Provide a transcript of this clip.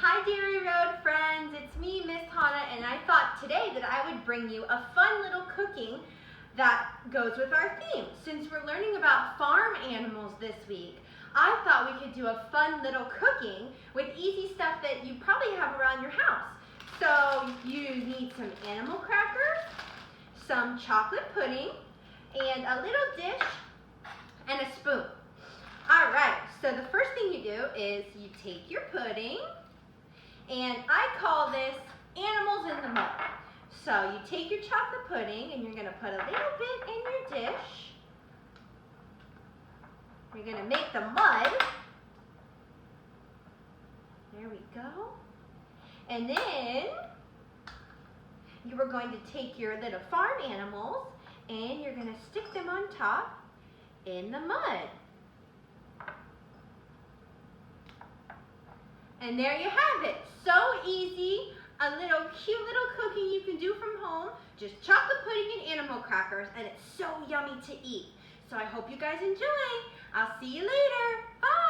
Hi Dairy Road friends, it's me, Miss Hana, and I thought today that I would bring you a fun little cooking that goes with our theme. Since we're learning about farm animals this week, I thought we could do a fun little cooking with easy stuff that you probably have around your house. So you need some animal crackers, some chocolate pudding, and a little dish and a spoon. All right, so the first thing you do is you take your pudding, and I call this animals in the mud. So you take your chocolate pudding and you're gonna put a little bit in your dish. You're gonna make the mud. There we go. And then you are going to take your little farm animals and you're gonna stick them on top in the mud. And there you have it. So easy, a little cute little cooking you can do from home. Just chocolate pudding and animal crackers, and it's so yummy to eat. So I hope you guys enjoy. I'll see you later. Bye.